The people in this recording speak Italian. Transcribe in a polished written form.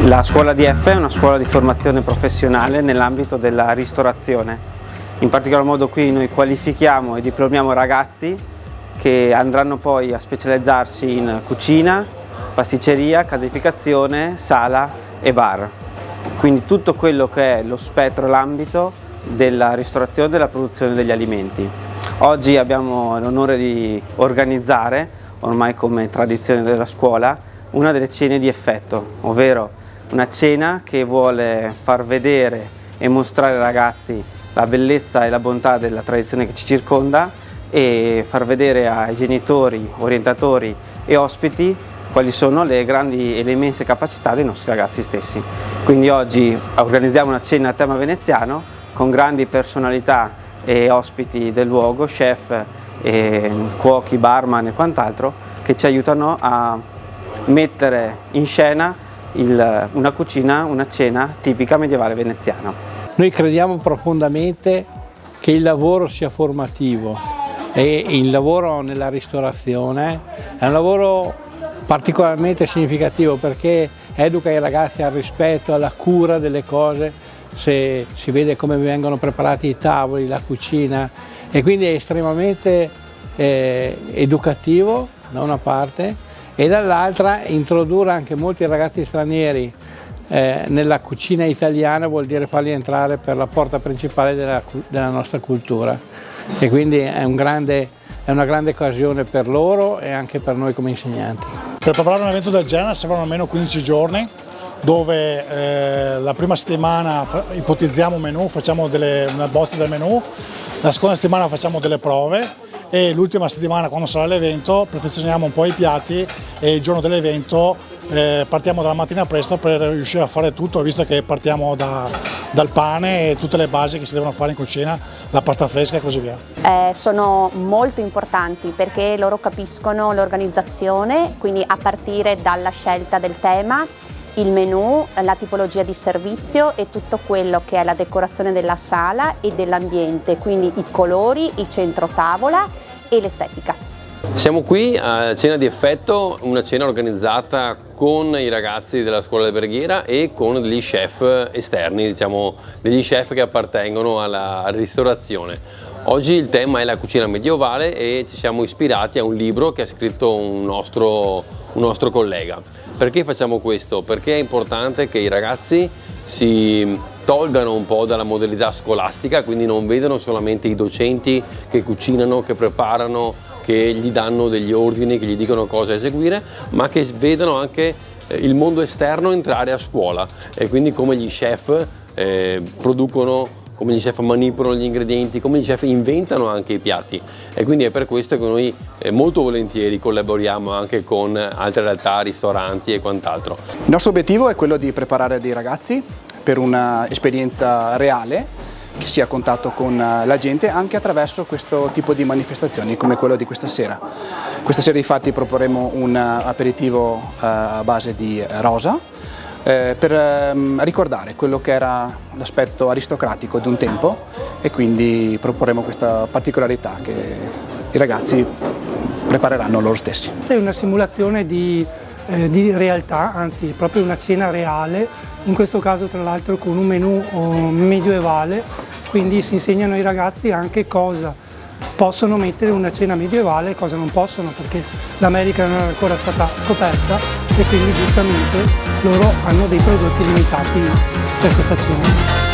La scuola DF è una scuola di formazione professionale nell'ambito della ristorazione. In particolar modo qui noi qualifichiamo e diplomiamo ragazzi che andranno poi a specializzarsi in cucina, pasticceria, caseificazione, sala e bar. Quindi tutto quello che è lo spettro e l'ambito della ristorazione e della produzione degli alimenti. Oggi abbiamo l'onore di organizzare, ormai come tradizione della scuola, una delle cene di effetto, ovvero una cena che vuole far vedere e mostrare ai ragazzi la bellezza e la bontà della tradizione che ci circonda e far vedere ai genitori, orientatori e ospiti quali sono le grandi e le immense capacità dei nostri ragazzi stessi. Quindi oggi organizziamo una cena a tema veneziano con grandi personalità e ospiti del luogo, chef, cuochi, barman e quant'altro, che ci aiutano a mettere in scena una cucina, una cena tipica medievale veneziana. Noi crediamo profondamente che il lavoro sia formativo e il lavoro nella ristorazione è un lavoro particolarmente significativo perché educa i ragazzi al rispetto, alla cura delle cose, se si vede come vengono preparati i tavoli, la cucina, e quindi è estremamente educativo da una parte e dall'altra introdurre anche molti ragazzi stranieri nella cucina italiana vuol dire farli entrare per la porta principale della nostra cultura, e quindi è una grande occasione per loro e anche per noi come insegnanti. Per preparare un evento del genere servono almeno 15 giorni, dove la prima settimana ipotizziamo un menù, facciamo una bozza del menù, la seconda settimana facciamo delle prove e l'ultima settimana, quando sarà l'evento, perfezioniamo un po' i piatti e il giorno dell'evento partiamo dalla mattina presto per riuscire a fare tutto, visto che partiamo dal pane e tutte le basi che si devono fare in cucina, la pasta fresca e così via. Sono molto importanti perché loro capiscono l'organizzazione, quindi a partire dalla scelta del tema, il menù, la tipologia di servizio e tutto quello che è la decorazione della sala e dell'ambiente, quindi i colori, il centro tavola e l'estetica. Siamo qui a Cena di Effetto, una cena organizzata con i ragazzi della scuola alberghiera e con degli chef esterni, diciamo degli chef che appartengono alla ristorazione. Oggi il tema è la cucina medievale e ci siamo ispirati a un libro che ha scritto un nostro collega. Perché facciamo questo? Perché è importante che i ragazzi si tolgano un po' dalla modalità scolastica, quindi non vedano solamente i docenti che cucinano, che preparano, che gli danno degli ordini, che gli dicono cosa eseguire, ma che vedano anche il mondo esterno entrare a scuola e quindi come gli chef producono, come gli chef manipolano gli ingredienti, come gli chef inventano anche i piatti, e quindi è per questo che noi molto volentieri collaboriamo anche con altre realtà, ristoranti e quant'altro. Il nostro obiettivo è quello di preparare dei ragazzi per un'esperienza reale, che sia a contatto con la gente anche attraverso questo tipo di manifestazioni come quello di questa sera. Questa sera infatti proporremo un aperitivo a base di rosa, per ricordare quello che era l'aspetto aristocratico di un tempo, e quindi proporremo questa particolarità che i ragazzi prepareranno loro stessi. È una simulazione di realtà, anzi proprio una cena reale, in questo caso tra l'altro con un menù medievale, quindi si insegnano ai ragazzi anche cosa possono mettere in una cena medievale e cosa non possono, perché l'America non è ancora stata scoperta e quindi giustamente loro hanno dei prodotti limitati per questa cena.